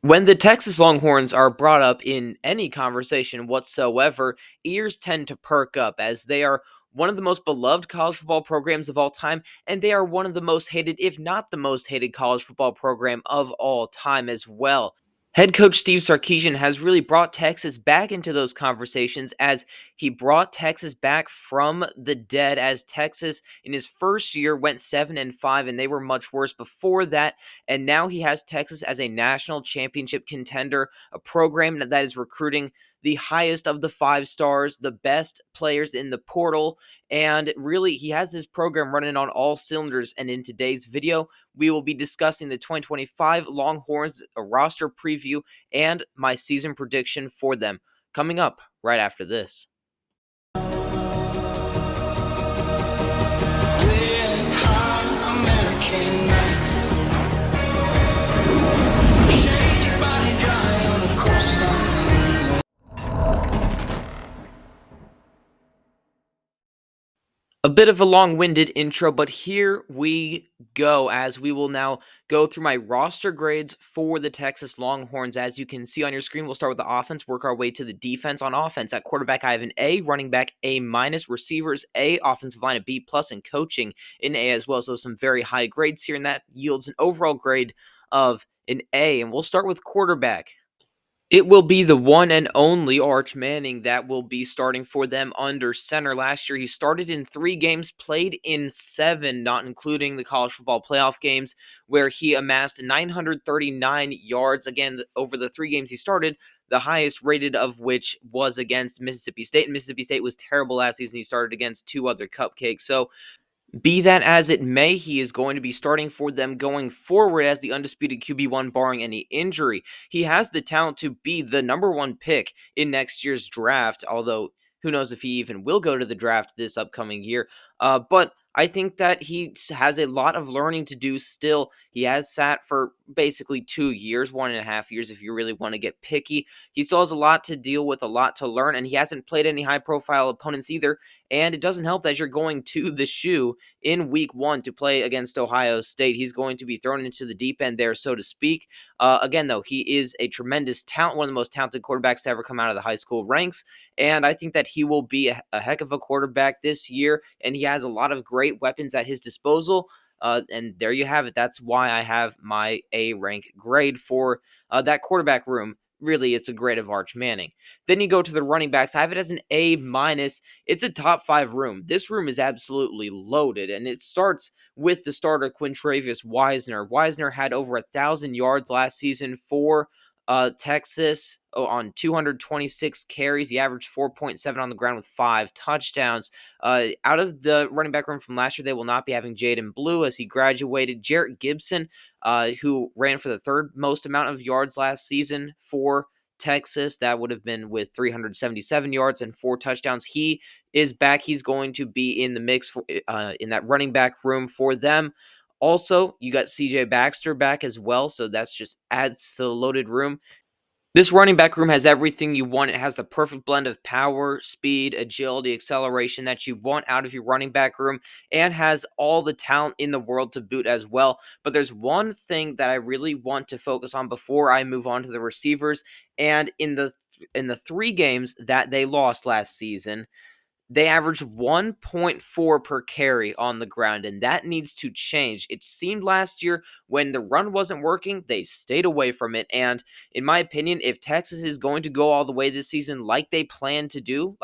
When the Texas Longhorns are brought up in any conversation whatsoever, ears tend to perk up as they are one of the most beloved college football programs of all time, and they are one of the most hated, if not the most hated, college football program of all time as well. Head coach Steve Sarkisian has really brought Texas back into those conversations as he brought Texas back from the dead as Texas in his first year went 7-5 and they were much worse before that, and now he has Texas as a national championship contender, a program that is recruiting the highest of the 5 stars, the best players in the portal, and really he has this program running on all cylinders. And in today's video, we will be discussing the 2025 Longhorns, a roster preview, and my season prediction for them coming up right after this. A bit of a long-winded intro, but here we go as we will now go through my roster grades for the Texas Longhorns. As you can see on your screen, we'll start with the offense, work our way to the defense. On offense, at quarterback, I have an A, running back A-, receivers A, offensive line a B+, and coaching an A as well. So some very high grades here, and that yields an overall grade of an A. And we'll start with quarterback. It will be the one and only Arch Manning that will be starting for them under center. Last year, he started in 3 games, played in 7, not including the college football playoff games, where he amassed 939 yards. Again, over the 3 games he started, the highest rated of which was against Mississippi State. And Mississippi State was terrible last season. He started against 2 other cupcakes. So be that as it may, he is going to be starting for them going forward as the undisputed QB1 barring any injury. He has the talent to be the number 1 pick in next year's draft, although who knows if he even will go to the draft this upcoming year. But I think that he has a lot of learning to do still. He has sat for basically 2 years, 1.5 years if you really want to get picky. He still has a lot to deal with, a lot to learn, and he hasn't played any high-profile opponents either. And it doesn't help that you're going to the shoe in week 1 to play against Ohio State. He's going to be thrown into the deep end there, so to speak. Again, though, he is a tremendous talent, one of the most talented quarterbacks to ever come out of the high school ranks. And I think that he will be a heck of a quarterback this year. And he has a lot of great weapons at his disposal. And there you have it. That's why I have my A rank grade for that quarterback room. Really, it's a grade of Arch Manning. Then you go to the running backs. I have it as an A-. It's a top 5 room. This room is absolutely loaded, and it starts with the starter Quintrevion Wisner. Wisner had over 1,000 yards last season for Texas on 226 carries. He averaged 4.7 on the ground with 5 touchdowns. Out of the running back room from last year, they will not be having Jaden Blue as he graduated. Jarrett Gibson, who ran for the 3rd most amount of yards last season for Texas. That would have been with 377 yards and 4 touchdowns. He is back. He's going to be in the mix for, in that running back room for them. Also, you got CJ Baxter back as well, so that's just adds to the loaded room. This running back room has everything you want. It has the perfect blend of power, speed, agility, acceleration that you want out of your running back room, and has all the talent in the world to boot as well. But there's one thing that I really want to focus on before I move on to the receivers. And in the 3 games that they lost last season, they averaged 1.4 per carry on the ground, and that needs to change. It seemed last year when the run wasn't working, they stayed away from it. And in my opinion, if Texas is going to go all the way this season like they plan to do,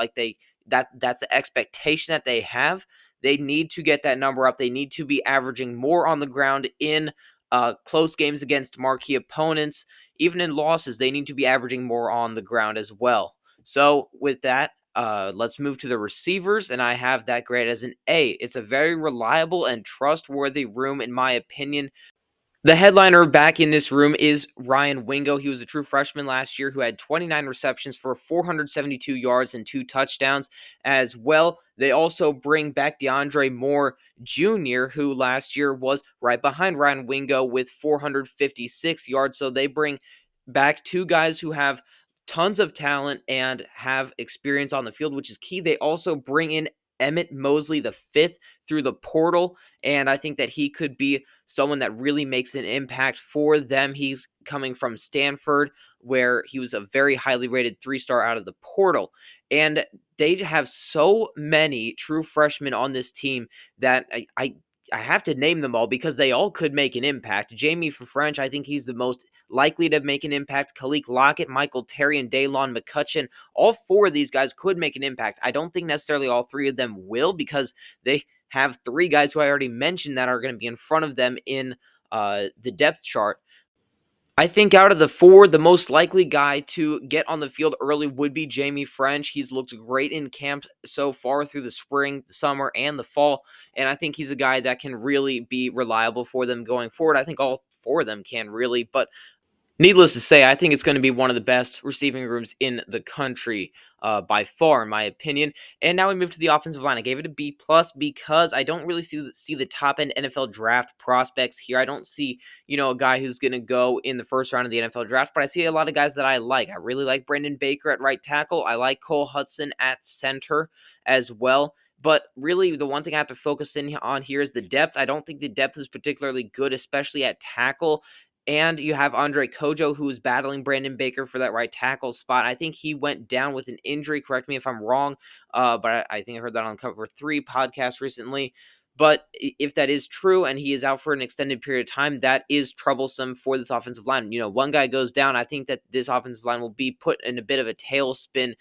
that's the expectation that they have, they need to get that number up. They need to be averaging more on the ground in close games against marquee opponents. Even in losses, they need to be averaging more on the ground as well. So with that, let's move to the receivers, and I have that grade as an A. It's a very reliable and trustworthy room, in my opinion. The headliner back in this room is Ryan Wingo. He was a true freshman last year who had 29 receptions for 472 yards and 2 touchdowns as well. They also bring back DeAndre Moore Jr., who last year was right behind Ryan Wingo with 456 yards. So they bring back 2 guys who have tons of talent and have experience on the field, which is key. They also bring in Emmett Mosley the fifth through the portal, and I think that he could be someone that really makes an impact for them. He's coming from Stanford, where he was a very highly rated 3-star out of the portal, and they have so many true freshmen on this team that I have to name them all because they all could make an impact. Jamie French, I think he's the most likely to make an impact. Kalik Lockett, Michael Terry, and Daylon McCutcheon, all four of these guys could make an impact. I don't think necessarily all three of them will because they have three guys who I already mentioned that are going to be in front of them in the depth chart. I think out of the four, the most likely guy to get on the field early would be Jamie French. He's looked great in camp so far through the spring, the summer, and the fall, and I think he's a guy that can really be reliable for them going forward. I think all four of them can really, but needless to say, I think it's going to be one of the best receiving rooms in the country by far, in my opinion. And now we move to the offensive line. I gave it a B plus because I don't really see the top end NFL draft prospects here. I don't see a guy who's going to go in the first round of the NFL draft, but I see a lot of guys that I like. I really like Brandon Baker at right tackle. I like Cole Hudson at center as well. But really, the one thing I have to focus in on here is the depth. I don't think the depth is particularly good, especially at tackle. And you have Andre Kojo, who's battling Brandon Baker for that right tackle spot. I think he went down with an injury. Correct me if I'm wrong, but I think I heard that on Cover 3 podcast recently. But if that is true and he is out for an extended period of time, that is troublesome for this offensive line. One guy goes down. I think that this offensive line will be put in a bit of a tailspin,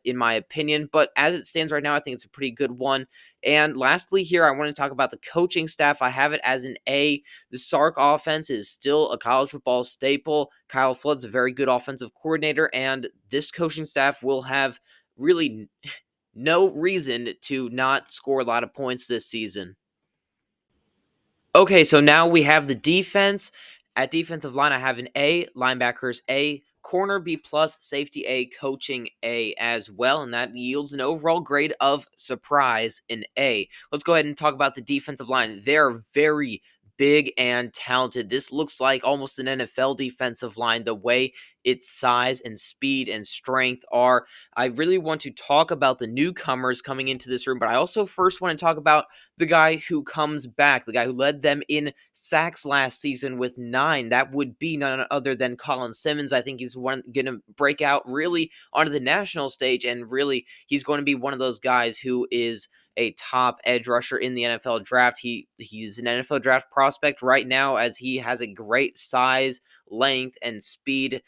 in my opinion. But as it stands right now, I think it's a pretty good one. And lastly here, I want to talk about the coaching staff. I have it as an A. The Sark offense is still a college football staple. Kyle Flood's a very good offensive coordinator, and this coaching staff will have really no reason to not score a lot of points this season. Okay, so now we have the defense. At defensive line, I have an A, linebackers A, corner B plus, safety A, coaching A as well, and that yields an overall grade of surprise in A. Let's go ahead and talk about the defensive line. They're very big and talented. This looks like almost an NFL defensive line, the way its size and speed and strength are. I really want to talk about the newcomers coming into this room, but I also first want to talk about the guy who comes back, the guy who led them in sacks last season with 9. That would be none other than Colin Simmons. I think he's going to break out really onto the national stage, and really he's going to be one of those guys who is a top edge rusher in the NFL draft. He's an NFL draft prospect right now, as he has a great size, length, and speed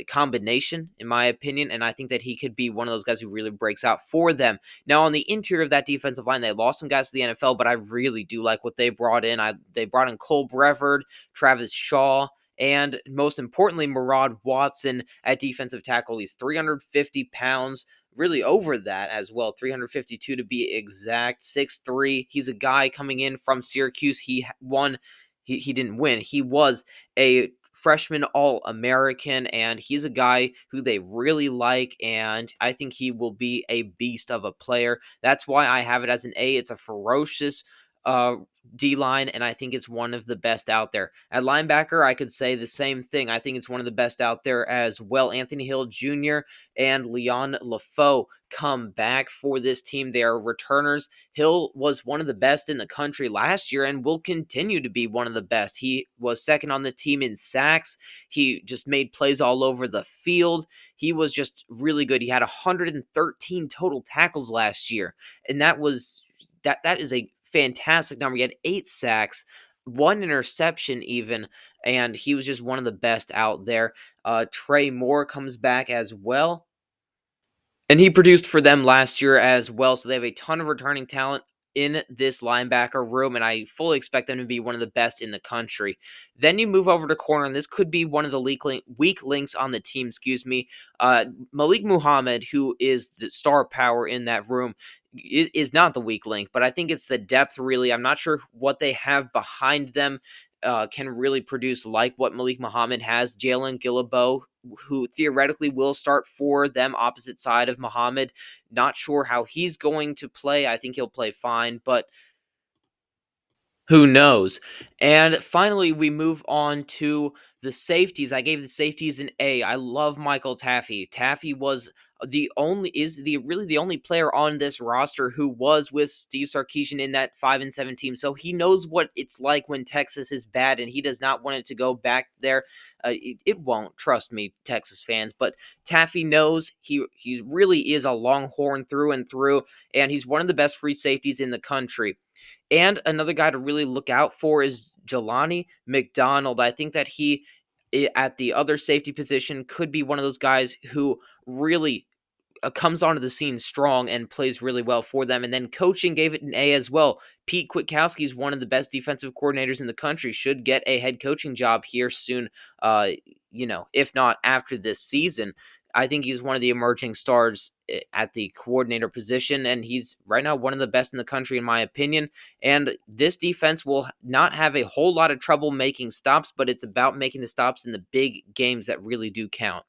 combination, in my opinion, and I think that he could be one of those guys who really breaks out for them. Now, on the interior of that defensive line, they lost some guys to the NFL, but I really do like what they brought in. They brought in Cole Brevard, Travis Shaw, and most importantly, Murad Watson at defensive tackle. He's 350 pounds, really over that as well, 352 to be exact, 6'3". He's a guy coming in from Syracuse. He didn't win. He was a freshman All-American, and he's a guy who they really like, and I think he will be a beast of a player. That's why I have it as an A. It's a ferocious D-line, and I think it's one of the best out there. At linebacker, I could say the same thing. I think it's one of the best out there as well. Anthony Hill Jr. and Leon LaFoe come back for this team. They are returners. Hill was one of the best in the country last year and will continue to be one of the best. He was second on the team in sacks. He just made plays all over the field. He was just really good. He had 113 total tackles last year, and that is a fantastic number. He had 8 sacks, 1 interception even, and he was just one of the best out there. Trey Moore comes back as well, and he produced for them last year as well, so they have a ton of returning talent in this linebacker room, and I fully expect them to be one of the best in the country. Then you move over to corner, and this could be one of the weak links on the team, Malik Muhammad, who is the star power in that room, is not the weak link, but I think it's the depth, really. I'm not sure what they have behind them can really produce like what Malik Muhammad has. Jalen Gillibo, who theoretically will start for them opposite side of Muhammad. Not sure how he's going to play. I think he'll play fine, but who knows? And finally, we move on to the safeties. I gave the safeties an A. I love Michael Taffy. Taffy was the only player on this roster who was with Steve Sarkisian in that 5-7 team. So he knows what it's like when Texas is bad, and he does not want it to go back there. It won't, trust me, Texas fans. But Taffy knows he really is a Longhorn through and through, and he's one of the best free safeties in the country. And another guy to really look out for is Jelani McDonald. I think that he, at the other safety position, could be one of those guys who really comes onto the scene strong and plays really well for them. And then coaching gave it an A as well. Pete Kwiatkowski is one of the best defensive coordinators in the country. Should get a head coaching job here soon. If not after this season. I think he's one of the emerging stars at the coordinator position, and he's right now one of the best in the country, in my opinion. And this defense will not have a whole lot of trouble making stops, but it's about making the stops in the big games that really do count.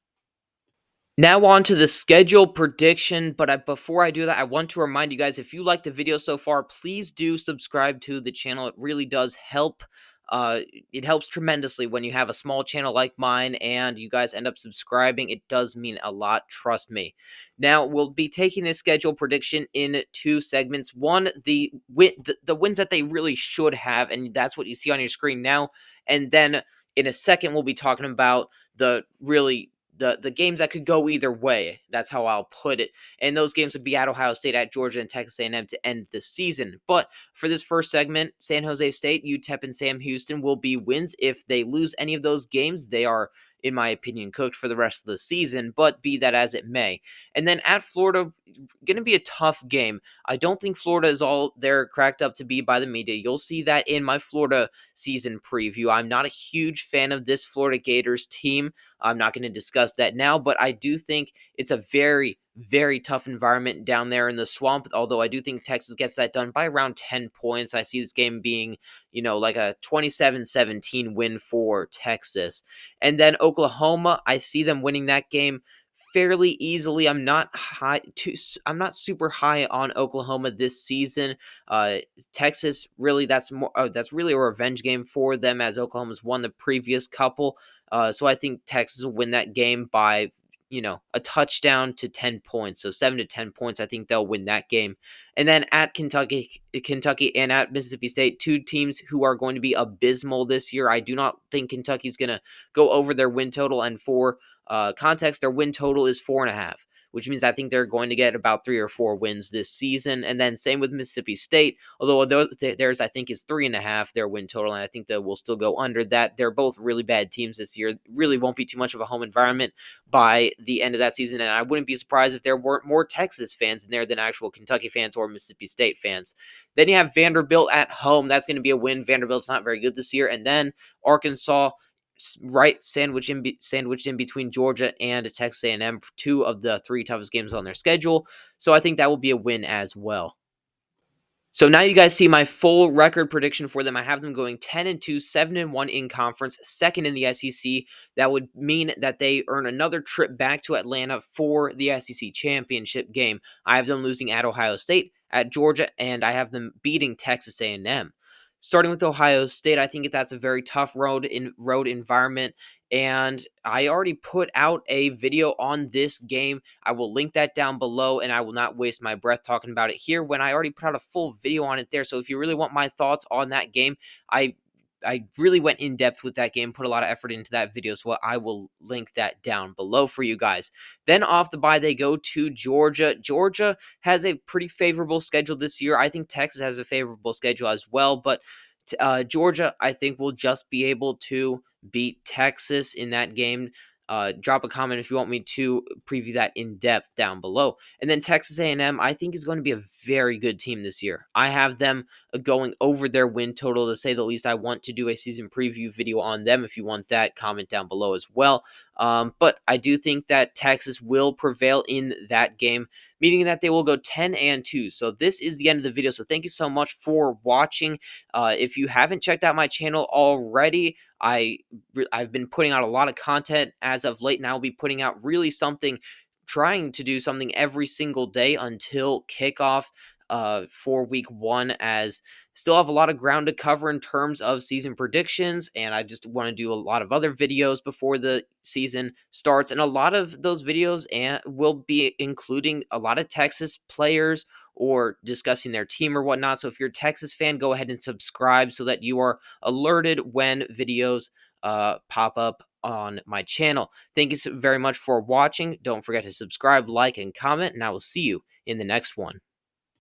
Now on to the schedule prediction, but before I do that, I want to remind you guys, if you like the video so far, please do subscribe to the channel. It really does help. It helps tremendously when you have a small channel like mine and you guys end up subscribing. It does mean a lot, trust me. Now, we'll be taking this schedule prediction in two segments. One, the wins that they really should have, and that's what you see on your screen now. And then in a second, we'll be talking about the games that could go either way. That's how I'll put it. And those games would be at Ohio State, at Georgia, and Texas A&M to end the season. But for this first segment, San Jose State, UTEP, and Sam Houston will be wins. If they lose any of those games, they are, in my opinion, cooked for the rest of the season, but be that as it may. And then at Florida, going to be a tough game. I don't think Florida is all they're cracked up to be by the media. You'll see that in my Florida season preview. I'm not a huge fan of this Florida Gators team. I'm not going to discuss that now, but I do think it's a very, very tough environment down there in the swamp, although I do think Texas gets that done by around 10 points. I see this game being, like a 27-17 win for Texas. And then Oklahoma, I see them winning that game fairly easily. I'm not super high on Oklahoma this season. Texas, really, that's really a revenge game for them, as Oklahoma's won the previous couple. So I think Texas will win that game by, a touchdown to 10 points. So 7 to 10 points, I think they'll win that game. And then at Kentucky and at Mississippi State, two teams who are going to be abysmal this year. I do not think Kentucky's going to go over their win total. And for context, their win total is 4.5. Which means I think they're going to get about 3 or 4 wins this season. And then same with Mississippi State, although theirs I think is 3.5, their win total, and I think that will still go under that. They're both really bad teams this year. Really won't be too much of a home environment by the end of that season, and I wouldn't be surprised if there weren't more Texas fans in there than actual Kentucky fans or Mississippi State fans. Then you have Vanderbilt at home. That's going to be a win. Vanderbilt's not very good this year. And then Arkansas, right sandwiched in between Georgia and Texas A&M, two of the 3 toughest games on their schedule. So I think that will be a win as well. So now you guys see my full record prediction for them. I have them going 10-2, 7-1 in conference, second in the SEC. That would mean that they earn another trip back to Atlanta for the SEC championship game. I have them losing at Ohio State, at Georgia, and I have them beating Texas A&M. Starting with Ohio State, I think that's a very tough road environment, and I already put out a video on this game. I will link that down below, and I will not waste my breath talking about it here when I already put out a full video on it there. So if you really want my thoughts on that game, I really went in depth with that game, put a lot of effort into that video, so I will link that down below for you guys. Then off the bye, they go to Georgia. Georgia has a pretty favorable schedule this year. I think Texas has a favorable schedule as well, but Georgia, I think, will just be able to beat Texas in that game. Drop a comment if you want me to preview that in depth down below. And then Texas A&M, I think, is going to be a very good team this year. I have them going over their win total, to say the least. I want to do a season preview video on them. If you want that, comment down below as well. But I do think that Texas will prevail in that game, meaning that they will go 10-2. So this is the end of the video. So thank you so much for watching. If you haven't checked out my channel already, I've been putting out a lot of content as of late, and I'll be putting out trying to do something every single day until kickoff. for week 1, as still have a lot of ground to cover in terms of season predictions, and I just want to do a lot of other videos before the season starts, and a lot of those videos will be including a lot of Texas players or discussing their team or whatnot. So if you're a Texas fan, go ahead and subscribe so that you are alerted when videos pop up on my channel. Thank you so very much for watching. Don't forget to subscribe, like, and comment, and I will see you in the next one.